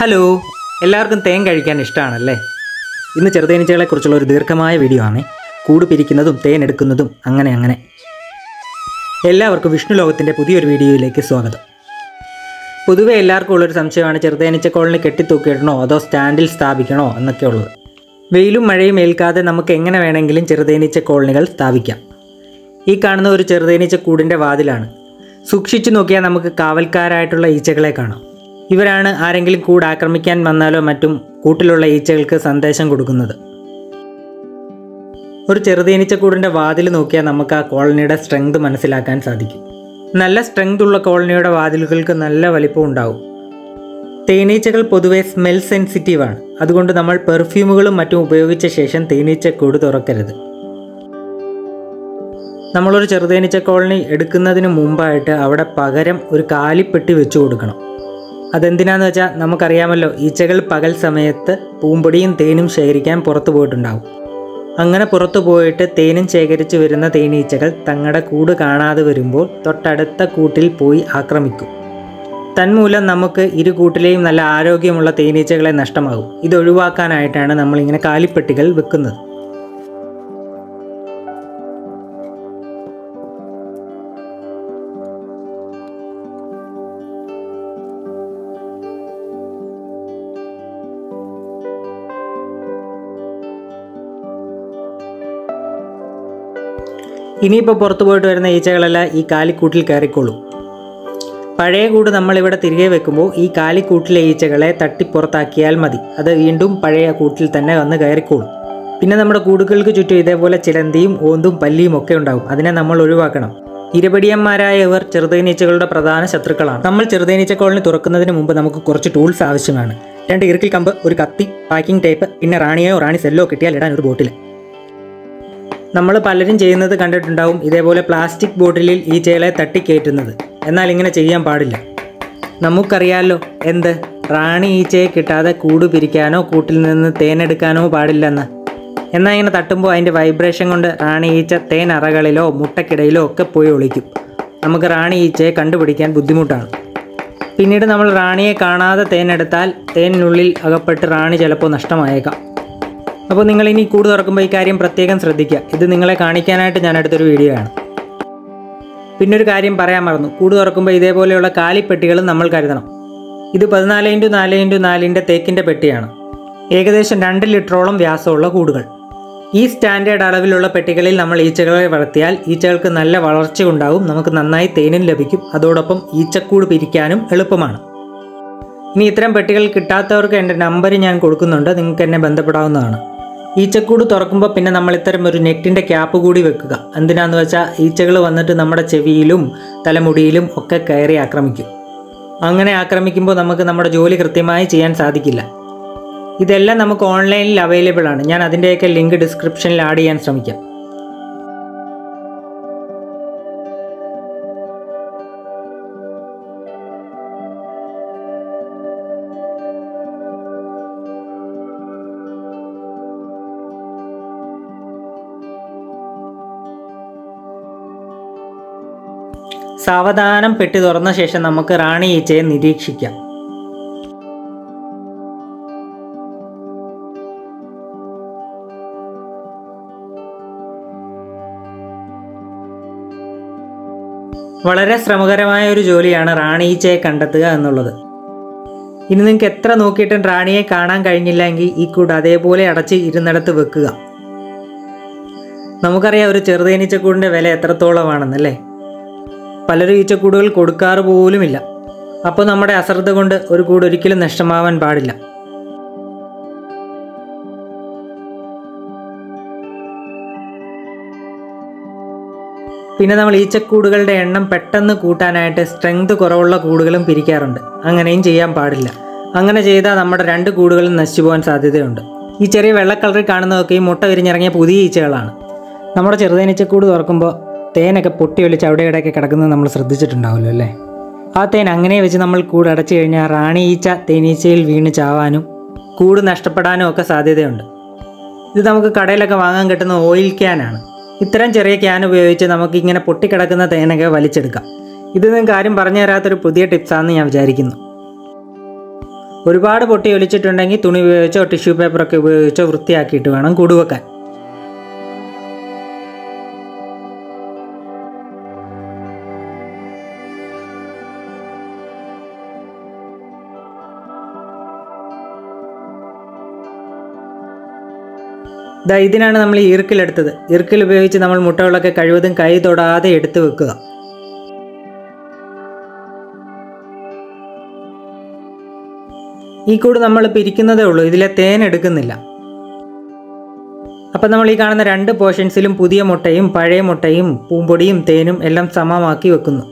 Hello, എല്ലാവർക്കും തേൻ കഴിക്കാൻ ഇഷ്ടമാണല്ലേ? ഇന്ന് ചെറുതേനീച്ചകളെക്കുറിച്ചുള്ള ഒരു ദീർഘമായ വീഡിയോ ആണ്. കൂട് പിരിക്കുന്നതും തേൻ എടുക്കുന്നതും അങ്ങനെ. എല്ലാവർക്കും വിഷ്ണു ലോകത്തിൻ്റെ പുതിയൊരു വീഡിയോയിലേക്ക് സ്വാഗതം. പൊതുവെ എല്ലാവർക്കും ഉള്ളൊരു സംശയമാണ് ചെറുതേനീച്ച കോളനി കെട്ടിത്തൂക്കിയിടണോ അതോ സ്റ്റാൻഡിൽ സ്ഥാപിക്കണോ എന്നൊക്കെ ഉള്ളത്. വെയിലും മഴയും ഏൽക്കാതെ നമുക്ക് എങ്ങനെ വേണമെങ്കിലും ചെറുതേനീച്ച കോളനികൾ സ്ഥാപിക്കാം. ഈ കാണുന്ന ഒരു ചെറുതേനീച്ച കൂടിൻ്റെ വാതിലാണ്. സൂക്ഷിച്ചു നോക്കിയാൽ നമുക്ക് കാവൽക്കാരായിട്ടുള്ള ഈച്ചകളെ കാണാം. ഇവരാണ് ആരെങ്കിലും കൂട് ആക്രമിക്കാൻ വന്നാലോ മറ്റും കൂട്ടിലുള്ള ഈച്ചകൾക്ക് സന്ദേശം കൊടുക്കുന്നത്. ഒരു ചെറുതേനീച്ചക്കൂടിൻ്റെ വാതിൽ നോക്കിയാൽ നമുക്ക് ആ കോളനിയുടെ സ്ട്രെങ്ത് മനസ്സിലാക്കാൻ സാധിക്കും. നല്ല സ്ട്രെങ്ത് ഉള്ള കോളനിയുടെ വാതിലുകൾക്ക് നല്ല വലിപ്പം ഉണ്ടാവും. തേനീച്ചകൾ പൊതുവെ സ്മെൽ സെൻസിറ്റീവാണ്. അതുകൊണ്ട് നമ്മൾ പെർഫ്യൂമുകളും മറ്റും ഉപയോഗിച്ച ശേഷം തേനീച്ചക്കൂട് തുറക്കരുത്. നമ്മളൊരു ചെറുതേനീച്ച കോളനി എടുക്കുന്നതിന് മുമ്പായിട്ട് അവിടെ പകരം ഒരു കാലിപ്പെട്ടി വെച്ചു കൊടുക്കണം. അതെന്തിനാന്ന് വെച്ചാൽ നമുക്കറിയാമല്ലോ, ഈച്ചകൾ പകൽ സമയത്ത് പൂമ്പൊടിയും തേനും ശേഖരിക്കാൻ പുറത്തു പോയിട്ടുണ്ടാവും. അങ്ങനെ പുറത്തു പോയിട്ട് തേനും ശേഖരിച്ച് വരുന്ന തേനീച്ചകൾ തങ്ങളുടെ കൂട് കാണാതെ വരുമ്പോൾ തൊട്ടടുത്ത കൂട്ടിൽ പോയി ആക്രമിക്കും. തന്മൂലം നമുക്ക് ഇരു കൂട്ടിലെയും നല്ല ആരോഗ്യമുള്ള തേനീച്ചകളെ നഷ്ടമാകും. ഇതൊഴിവാക്കാനായിട്ടാണ് നമ്മളിങ്ങനെ കാലിപ്പെട്ടികൾ വെക്കുന്നത്. ഇനിയിപ്പോൾ പുറത്തു പോയിട്ട് വരുന്ന ഈച്ചകളെല്ലാം ഈ കാലിക്കൂട്ടിൽ കയറിക്കോളും. പഴയ കൂട് നമ്മളിവിടെ തിരികെ വെക്കുമ്പോൾ ഈ കാലിക്കൂട്ടിലെ ഈച്ചകളെ തട്ടിപ്പുറത്താക്കിയാൽ മതി. അത് വീണ്ടും പഴയ കൂട്ടിൽ തന്നെ വന്ന് കയറിക്കോളും. പിന്നെ നമ്മുടെ കൂടുകൾക്ക് ചുറ്റും ഇതേപോലെ ചിലന്തിയും ഓന്തും പല്ലിയും ഒക്കെ ഉണ്ടാവും. അതിനെ നമ്മൾ ഒഴിവാക്കണം. ഇരപിടിയന്മാരായ ഇവർ ചെറുതേനീച്ചകളുടെ പ്രധാന ശത്രുക്കളാണ്. നമ്മൾ ചെറുതേനീച്ച കോളനി തുറക്കുന്നതിന് മുമ്പ് നമുക്ക് കുറച്ച് ടൂൾസ് ആവശ്യമാണ്. 2 ഇറുക്കിൽ കമ്പ്, ഒരു കത്തി, പാക്കിംഗ് ടേപ്പ്, പിന്നെ റാണിയോ റാണി സെല്ലോ കിട്ടിയാൽ ഇടാൻ ഒരു ബോട്ടിൽ. നമ്മൾ പലരും ചെയ്യുന്നത് കണ്ടിട്ടുണ്ടാവും, ഇതേപോലെ പ്ലാസ്റ്റിക് ബോട്ടിലിൽ ഈച്ചകളെ തട്ടിക്കയറ്റുന്നത്. എന്നാൽ ഇങ്ങനെ ചെയ്യാൻ പാടില്ല. നമുക്കറിയാമല്ലോ എന്ത്, റാണി ഈച്ചയെ കിട്ടാതെ കൂട് പിരിക്കാനോ കൂട്ടിൽ നിന്ന് തേനെടുക്കാനോ പാടില്ലെന്ന്. എന്നാൽ ഇങ്ങനെ തട്ടുമ്പോൾ അതിൻ്റെ വൈബ്രേഷൻ കൊണ്ട് റാണി ഈച്ച തേൻ അറകളിലോ മുട്ടക്കിടയിലോ ഒക്കെ പോയി ഒളിക്കും. നമുക്ക് റാണി ഈച്ചയെ കണ്ടുപിടിക്കാൻ ബുദ്ധിമുട്ടാണ്. പിന്നീട് നമ്മൾ റാണിയെ കാണാതെ തേനെടുത്താൽ തേനിനുള്ളിൽ അകപ്പെട്ട് റാണി ചിലപ്പോൾ നഷ്ടമായേക്കാം. അപ്പോൾ നിങ്ങളിനി കൂട് തുറക്കുമ്പോൾ ഈ കാര്യം പ്രത്യേകം ശ്രദ്ധിക്കുക. ഇത് നിങ്ങളെ കാണിക്കാനായിട്ട് ഞാൻ എടുത്തൊരു വീഡിയോ ആണ്. പിന്നൊരു കാര്യം പറയാൻ മറന്നു, കൂട് തുറക്കുമ്പോൾ ഇതേപോലെയുള്ള കാലിപ്പെട്ടികളും നമ്മൾ കരുതണം. ഇത് 14x4x4 തേക്കിൻ്റെ പെട്ടിയാണ്. ഏകദേശം 2 ലിറ്ററോളം വ്യാസമുള്ള കൂടുകൾ. ഈ സ്റ്റാൻഡേർഡ് അളവിലുള്ള പെട്ടികളിൽ നമ്മൾ ഈച്ചകളെ വളർത്തിയാൽ ഈച്ചകൾക്ക് നല്ല വളർച്ച ഉണ്ടാവും. നമുക്ക് നന്നായി തേനും ലഭിക്കും. അതോടൊപ്പം ഈച്ചക്കൂട് പിരിക്കാനും എളുപ്പമാണ്. ഇനി ഇത്തരം പെട്ടികൾ കിട്ടാത്തവർക്ക് എൻ്റെ നമ്പർ ഞാൻ കൊടുക്കുന്നുണ്ട്. നിങ്ങൾക്ക് എന്നെ ബന്ധപ്പെടാവുന്നതാണ്. ഈച്ചക്കൂട് തുറക്കുമ്പോൾ പിന്നെ നമ്മൾ ഇത്തരം ഒരു നെറ്റിൻ്റെ ക്യാപ്പ് കൂടി വെക്കുക. എന്തിനാന്ന് വെച്ചാൽ ഈച്ചകൾ വന്നിട്ട് നമ്മുടെ ചെവിയിലും തലമുടിയിലും ഒക്കെ കയറി ആക്രമിക്കും. അങ്ങനെ ആക്രമിക്കുമ്പോൾ നമുക്ക് നമ്മുടെ ജോലി കൃത്യമായി ചെയ്യാൻ സാധിക്കില്ല. ഇതെല്ലാം നമുക്ക് ഓൺലൈനിൽ അവൈലബിൾ ആണ്. ഞാൻ അതിൻ്റെയൊക്കെ ലിങ്ക് ഡിസ്ക്രിപ്ഷനിൽ ആഡ് ചെയ്യാൻ ശ്രമിക്കാം. സാവധാനം പെട്ടി തുറന്ന ശേഷം നമുക്ക് റാണി ഈച്ചയെ നിരീക്ഷിക്കാം. വളരെ ശ്രമകരമായ ഒരു ജോലിയാണ് റാണി ഈച്ചയെ കണ്ടെത്തുക എന്നുള്ളത്. ഇനി നിങ്ങൾക്ക് എത്ര നോക്കിയിട്ടും റാണിയെ കാണാൻ കഴിഞ്ഞില്ലെങ്കിൽ ഈ കൂട് അതേപോലെ അടച്ച് ഇരുന്നിടത്ത് വെക്കുക. നമുക്കറിയാം ഒരു ചെറുതേനീച്ചക്കൂടിൻ്റെ വില എത്രത്തോളമാണെന്നല്ലേ. പലരും ഈച്ചക്കൂടുകൾ കൊടുക്കാറ് പോലുമില്ല. അപ്പോൾ നമ്മുടെ അശ്രദ്ധ കൊണ്ട് ഒരു കൂട് ഒരിക്കലും നഷ്ടമാവാൻ പാടില്ല. പിന്നെ നമ്മൾ ഈച്ചക്കൂടുകളുടെ എണ്ണം പെട്ടെന്ന് കൂട്ടാനായിട്ട് സ്ട്രെങ്ത് കുറവുള്ള കൂടുകളും പിരിക്കാറുണ്ട്. അങ്ങനെയും ചെയ്യാൻ പാടില്ല. അങ്ങനെ ചെയ്താൽ നമ്മുടെ 2 കൂടുകളും നശിച്ചു പോകാൻ സാധ്യതയുണ്ട്. ഈ ചെറിയ വെള്ള കളറിൽ കാണുന്നതൊക്കെ ഈ മുട്ട വിരിഞ്ഞിറങ്ങിയ പുതിയ ഈച്ചകളാണ്. നമ്മുടെ ചെറുതേനീച്ചക്കൂട് തുറക്കുമ്പോൾ തേനൊക്കെ പൊട്ടി ഒലിച്ച് അവിടെ ഇവിടെയൊക്കെ കിടക്കുന്നത് നമ്മൾ ശ്രദ്ധിച്ചിട്ടുണ്ടാവുമല്ലോ അല്ലേ. ആ തേൻ അങ്ങനെ വെച്ച് നമ്മൾ കൂട് അടച്ചു കഴിഞ്ഞാൽ റാണി ഈച്ച തേനീച്ചയിൽ വീണ് ചാവാനും കൂട് നഷ്ടപ്പെടാനും ഒക്കെ സാധ്യതയുണ്ട്. ഇത് നമുക്ക് കടയിലൊക്കെ വാങ്ങാൻ കിട്ടുന്ന ഓയിൽ ക്യാനാണ്. ഇത്തരം ചെറിയ ക്യാൻ ഉപയോഗിച്ച് നമുക്ക് ഇങ്ങനെ പൊട്ടിക്കിടക്കുന്ന തേനൊക്കെ വലിച്ചെടുക്കാം. ഇത് നിങ്ങൾക്ക് ആരും പറഞ്ഞു തരാത്തൊരു പുതിയ ടിപ്സാണെന്ന് ഞാൻ വിചാരിക്കുന്നു. ഒരുപാട് പൊട്ടി ഒലിച്ചിട്ടുണ്ടെങ്കിൽ തുണി ഉപയോഗിച്ചോ ടിഷ്യൂ പേപ്പറൊക്കെ ഉപയോഗിച്ചോ വൃത്തിയാക്കിയിട്ട് വേണം കൂട് വെക്കാൻ. ഇതിനാണ് നമ്മൾ ഈർക്കിലെടുത്തത്. ഈർക്കിൽ ഉപയോഗിച്ച് നമ്മൾ മുട്ടകളൊക്കെ കഴിവതും കൈ തൊടാതെ എടുത്തു വെക്കുക. ഈ കൂട് നമ്മൾ പിരിക്കുന്നതേ ഉള്ളൂ, ഇതിലെ തേൻ എടുക്കുന്നില്ല. അപ്പം നമ്മൾ ഈ കാണുന്ന 2 പോർഷൻസിലും പുതിയ മുട്ടയും പഴയ മുട്ടയും പൂമ്പൊടിയും തേനും എല്ലാം സമമാക്കി വെക്കുന്നു.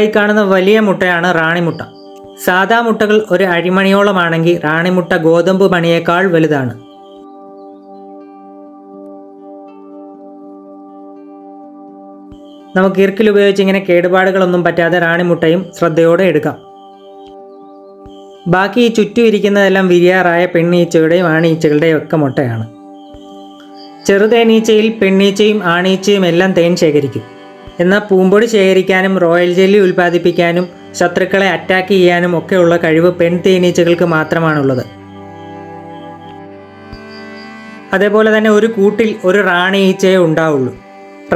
ഈ കാണുന്ന വലിയ മുട്ടയാണ് റാണിമുട്ട. സാധാ മുട്ടകൾ ഒരു അഴിമണിയോളമാണെങ്കിൽ റാണിമുട്ട ഗോതമ്പ് മണിയേക്കാൾ വലുതാണ്. നമുക്ക് ഈർക്കിൽ ഉപയോഗിച്ച് ഇങ്ങനെ കേടുപാടുകളൊന്നും പറ്റാതെ റാണിമുട്ടയും ശ്രദ്ധയോടെ എടുക്കാം. ബാക്കി ഈ ചുറ്റും ഇരിക്കുന്നതെല്ലാം വിരിയാറായ പെണ്ണീച്ചയുടെയും ആണീച്ചകളുടെയും ഒക്കെ മുട്ടയാണ്. ചെറുതേനീച്ചയിൽ പെണ്ണീച്ചയും ആണീച്ചയും എല്ലാം തേൻ ശേഖരിക്കും. എന്നാൽ പൂമ്പൊടി ശേഖരിക്കാനും റോയൽ ജെല്ലി ഉൽപ്പാദിപ്പിക്കാനും ശത്രുക്കളെ അറ്റാക്ക് ചെയ്യാനും ഒക്കെയുള്ള കഴിവ് പെൺ തേനീച്ചകൾക്ക് മാത്രമാണുള്ളത്. അതേപോലെ തന്നെ ഒരു കൂട്ടിൽ ഒരു റാണി ഈച്ചയെ ഉണ്ടാവുള്ളൂ.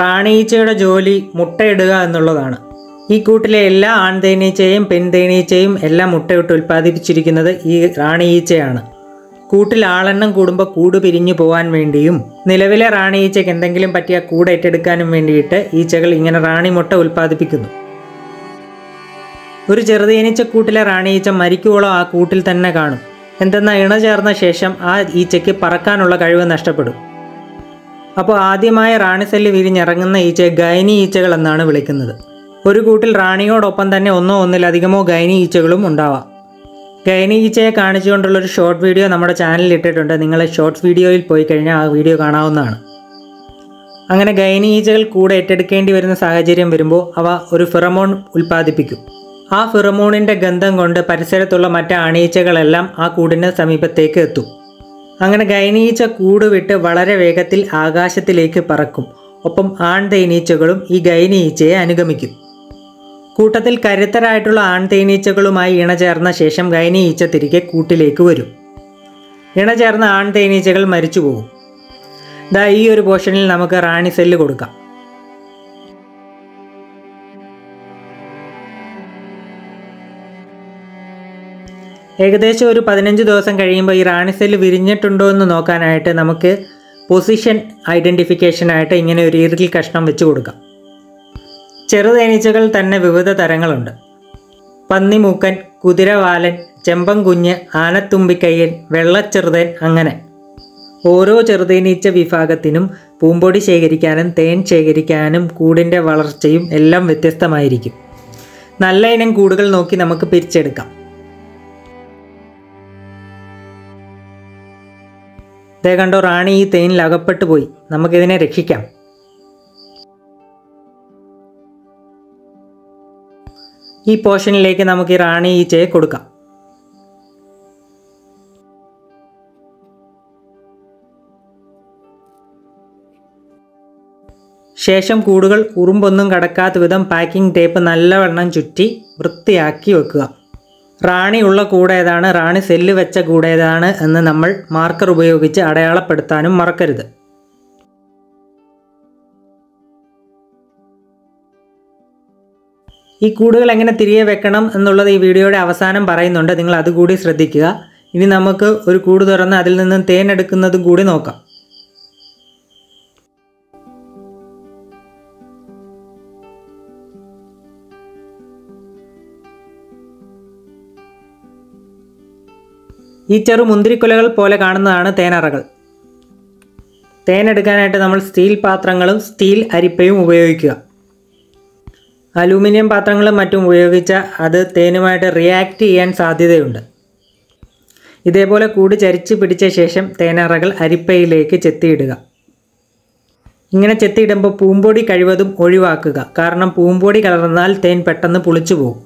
റാണി ഈച്ചയുടെ ജോലി മുട്ടയിടുക എന്നുള്ളതാണ്. ഈ കൂട്ടിലെ എല്ലാ ആൺതേനീച്ചയും പെൺതേനീച്ചയും എല്ലാം മുട്ടയിട്ട് ഉൽപ്പാദിപ്പിച്ചിരിക്കുന്നത് ഈ റാണി ഈച്ചയാണ്. കൂട്ടിൽ ആളെണ്ണം കൂടുമ്പോൾ കൂട് പിരിഞ്ഞു പോകാൻ വേണ്ടിയും നിലവിലെ റാണി ഈച്ചയ്ക്ക് എന്തെങ്കിലും പറ്റിയ കൂട് ഏറ്റെടുക്കാനും വേണ്ടിയിട്ട് ഈച്ചകൾ ഇങ്ങനെ റാണി മുട്ട ഉൽപ്പാദിപ്പിക്കുന്നു. ഒരു ചെറുതേനീച്ചക്കൂട്ടിലെ റാണി ഈച്ച മരിക്കുവോളം ആ കൂട്ടിൽ തന്നെ കാണും. എന്തെന്നാൽ ഇണ ചേർന്ന ശേഷം ആ ഈച്ചയ്ക്ക് പറക്കാനുള്ള കഴിവ് നഷ്ടപ്പെടും. അപ്പോൾ ആദ്യമായ റാണിസെല്ല് വിരിഞ്ഞിറങ്ങുന്ന ഈച്ചയെ ഗൈനി ഈച്ചകൾ എന്നാണ് വിളിക്കുന്നത്. ഒരു കൂട്ടിൽ റാണിയോടൊപ്പം തന്നെ ഒന്നോ ഒന്നിലധികമോ ഗൈനി ഈച്ചകളും ഉണ്ടാവാം. ഗൈനി ഈച്ചയെ കാണിച്ചുകൊണ്ടുള്ളൊരു ഷോർട്ട് വീഡിയോ നമ്മുടെ ചാനലിൽ ഇട്ടിട്ടുണ്ട്. നിങ്ങൾ ഷോർട്ട് വീഡിയോയിൽ പോയി കഴിഞ്ഞാൽ ആ വീഡിയോ കാണാവുന്നതാണ്. അങ്ങനെ ഗൈനി ഈച്ചകൾ കൂടെ ഏറ്റെടുക്കേണ്ടി വരുന്ന സാഹചര്യം വരുമ്പോൾ അവ ഒരു ഫിറമോൺ ഉൽപ്പാദിപ്പിക്കും. ആ ഫിറമോണിൻ്റെ ഗന്ധം കൊണ്ട് പരിസരത്തുള്ള മറ്റ് ആണീച്ചകളെല്ലാം ആ കൂടിന് സമീപത്തേക്ക് എത്തും. അങ്ങനെ ഗൈനി ഈച്ച കൂട് വിട്ട് വളരെ വേഗത്തിൽ ആകാശത്തിലേക്ക് പറക്കും. ഒപ്പം ആൺതേനീച്ചകളും ഈ ഗൈനി ഈച്ചയെ അനുഗമിക്കും. കൂട്ടത്തിൽ കരുത്തരായിട്ടുള്ള ആൺതേനീച്ചകളുമായി ഇണചേർന്ന ശേഷം ഗൈനി ഈച്ച തിരികെ കൂട്ടിലേക്ക് വരും. ഇണചേർന്ന ആൺതേനീച്ചകൾ മരിച്ചു പോകും. ഈ ഒരു പോർഷനിൽ നമുക്ക് റാണി സെല്ല് കൊടുക്കാം. ഏകദേശം ഒരു 15 ദിവസം കഴിയുമ്പോൾ ഈ റാണി സെല്ല് വിരിഞ്ഞിട്ടുണ്ടോ എന്ന് നോക്കാനായിട്ട് നമുക്ക് പൊസിഷൻ ഐഡൻറ്റിഫിക്കേഷനായിട്ട് ഇങ്ങനെ ഒരു ഈർക്കിൽ കഷ്ണം വെച്ച് കൊടുക്കാം. ചെറുതേനീച്ചകൾ തന്നെ വിവിധ തരങ്ങളുണ്ട്. പന്നിമൂക്കൻ, കുതിരവാലൻ, ചെമ്പൻകുഞ്ഞ്, ആനത്തുമ്പിക്കയ്യൻ, വെള്ളച്ചെറുതേൻ, അങ്ങനെ ഓരോ ചെറുതേനീച്ച വിഭാഗത്തിനും പൂമ്പൊടി ശേഖരിക്കാനും തേൻ ശേഖരിക്കാനും കൂടിൻ്റെ വളർച്ചയും എല്ലാം വ്യത്യസ്തമായിരിക്കും. നല്ല ഇനം കൂടുകൾ നോക്കി നമുക്ക് പിരിച്ചെടുക്കാം. കണ്ടോ, റാണി ഈ തേനിൽ അകപ്പെട്ടു പോയി. നമുക്കിതിനെ രക്ഷിക്കാം. ഈ പോർഷനിലേക്ക് നമുക്ക് ഈ റാണി ഈച്ചയെ കൊടുക്കാം. ശേഷം കൂടുകൾ ഉറുമ്പൊന്നും കടക്കാത്ത വിധം പാക്കിംഗ് ടേപ്പ് നല്ലവണ്ണം ചുറ്റി വൃത്തിയാക്കി വെക്കുക. റാണി ഉള്ള കൂടേതാണ്, റാണി സെല്ല് വെച്ച കൂടേതാണ് എന്ന് നമ്മൾ മാർക്കർ ഉപയോഗിച്ച് അടയാളപ്പെടുത്താനും മറക്കരുത്. ഈ കൂടുകൾ എങ്ങനെ തിരികെ വെക്കണം എന്നുള്ളത് ഈ വീഡിയോയുടെ അവസാനം പറയുന്നുണ്ട്. നിങ്ങൾ അതുകൂടി ശ്രദ്ധിക്കുക. ഇനി നമുക്ക് ഒരു കൂട് തുറന്ന് അതിൽ നിന്നും തേൻ എടുക്കുന്നതും കൂടി നോക്കാം. ഈ ചെറു മുന്തിരിക്കുലകൾ പോലെ കാണുന്നതാണ് തേനറകൾ. തേൻ എടുക്കാനായിട്ട് നമ്മൾ സ്റ്റീൽ പാത്രങ്ങളും സ്റ്റീൽ അരിപ്പയും ഉപയോഗിക്കുക. അലൂമിനിയം പാത്രങ്ങളും മറ്റും ഉപയോഗിച്ചാൽ അത് തേനുമായിട്ട് റിയാക്ട് ചെയ്യാൻ സാധ്യതയുണ്ട്. ഇതേപോലെ കൂട് ചരിച്ച് പിടിച്ച ശേഷം തേനറകൾ അരിപ്പയിലേക്ക് ചെത്തിയിടുക. ഇങ്ങനെ ചെത്തിയിടുമ്പോൾ പൂമ്പൊടി കഴിവതും ഒഴിവാക്കുക. കാരണം പൂമ്പൊടി കലർന്നാൽ തേൻ പെട്ടെന്ന് പുളിച്ചു പോകും.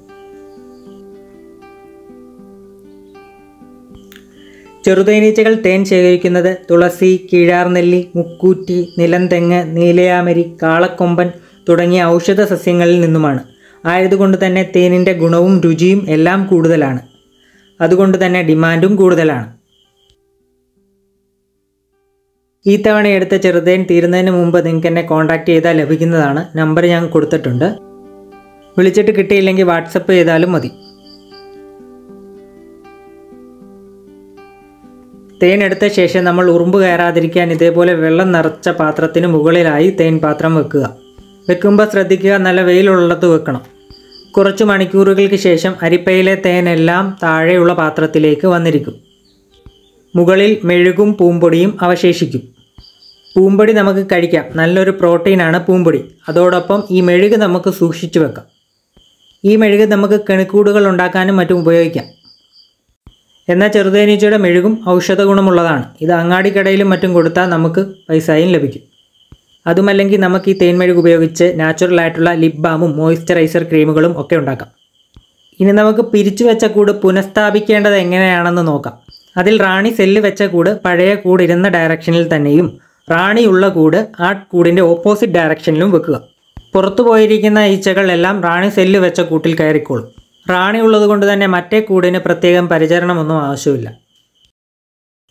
ചെറുതേനീച്ചകൾ തേൻ ശേഖരിക്കുന്നത് തുളസി, കീഴാർനെല്ലി, മുക്കൂറ്റി, നിലംതെങ്ങ്, നീലയാമരി, കാളക്കൊമ്പൻ തുടങ്ങിയ ഔഷധ സസ്യങ്ങളിൽ നിന്നുമാണ്. ആയതുകൊണ്ട് തന്നെ തേനിൻ്റെ ഗുണവും രുചിയും എല്ലാം കൂടുതലാണ്. അതുകൊണ്ട് തന്നെ ഡിമാൻഡും കൂടുതലാണ്. ഈ തവണ എടുത്ത ചെറുതേൻ തീരുന്നതിന് മുമ്പ് നിങ്ങൾക്ക് എന്നെ കോൺടാക്റ്റ് ചെയ്താൽ ലഭിക്കുന്നതാണ്. നമ്പർ ഞാൻ കൊടുത്തിട്ടുണ്ട്. വിളിച്ചിട്ട് കിട്ടിയില്ലെങ്കിൽ വാട്സപ്പ് ചെയ്താലും മതി. തേൻ എടുത്ത ശേഷം നമ്മൾ ഉറുമ്പ് കയറാതിരിക്കാൻ ഇതേപോലെ വെള്ളം നിറച്ച പാത്രത്തിന് മുകളിലായി തേൻ പാത്രം വെക്കുക. വെക്കുമ്പോൾ ശ്രദ്ധിക്കുക, നല്ല വെയിലുള്ളിടത്ത് വെക്കണം. കുറച്ച് മണിക്കൂറുകൾക്ക് ശേഷം അരിപ്പയിലെ തേനെല്ലാം താഴെയുള്ള പാത്രത്തിലേക്ക് വന്നിരിക്കും. മുകളിൽ മെഴുകും പൂമ്പൊടിയും അവശേഷിക്കും. പൂമ്പൊടി നമുക്ക് കഴിക്കാം. നല്ലൊരു പ്രോട്ടീനാണ് പൂമ്പൊടി. അതോടൊപ്പം ഈ മെഴുക് നമുക്ക് സൂക്ഷിച്ചു വെക്കാം. ഈ മെഴുക് നമുക്ക് കെണിക്കൂടുകൾ ഉണ്ടാക്കാനും മറ്റും ഉപയോഗിക്കാം. എന്നാൽ ചെറുതേനീച്ചയുടെ മെഴുകും ഔഷധ ഗുണമുള്ളതാണ്. ഇത് അങ്ങാടിക്കടയിലും മറ്റും കൊടുത്താൽ നമുക്ക് പൈസയും ലഭിക്കും. അതുമല്ലെങ്കിൽ നമുക്ക് ഈ തേൻ മെഴുക് ഉപയോഗിച്ച് നാച്ചുറലായിട്ടുള്ള ലിപ് ബാമും മോയ്സ്ചറൈസർ ക്രീമുകളും ഒക്കെ ഉണ്ടാക്കാം. ഇനി നമുക്ക് പിരിച്ചു വെച്ച കൂട് പുനഃസ്ഥാപിക്കേണ്ടത് എങ്ങനെയാണെന്ന് നോക്കാം. അതിൽ റാണി സെല്ല് വെച്ച കൂട് പഴയ കൂടിരുന്ന ഡയറക്ഷനിൽ തന്നെയും റാണിയുള്ള കൂട് ആ കൂടിൻ്റെ ഓപ്പോസിറ്റ് ഡയറക്ഷനിലും വെക്കുക. പുറത്തു പോയിരിക്കുന്ന ഈച്ചകൾ എല്ലാം റാണി സെല്ല് വെച്ച കൂട്ടിൽ കയറിക്കോളും. റാണി ഉള്ളത് കൊണ്ട് തന്നെ മറ്റേ കൂടിന് പ്രത്യേകം പരിചരണമൊന്നും ആവശ്യമില്ല.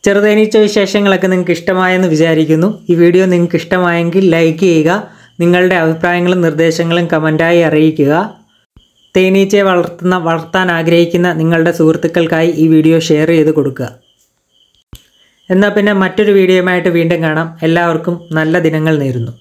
ചെറുതേനീച്ച വിശേഷങ്ങളൊക്കെ നിങ്ങൾക്ക് ഇഷ്ടമായെന്ന് വിചാരിക്കുന്നു. ഈ വീഡിയോ നിങ്ങൾക്ക് ഇഷ്ടമായെങ്കിൽ ലൈക്ക് ചെയ്യുക. നിങ്ങളുടെ അഭിപ്രായങ്ങളും നിർദ്ദേശങ്ങളും കമൻറ്റായി അറിയിക്കുക. തേനീച്ചയെ വളർത്താൻ ആഗ്രഹിക്കുന്ന നിങ്ങളുടെ സുഹൃത്തുക്കൾക്കായി ഈ വീഡിയോ ഷെയർ ചെയ്ത് കൊടുക്കുക. എന്നാൽ പിന്നെ മറ്റൊരു വീഡിയോയുമായിട്ട് വീണ്ടും കാണാം. എല്ലാവർക്കും നല്ല ദിനങ്ങൾ നേരുന്നു.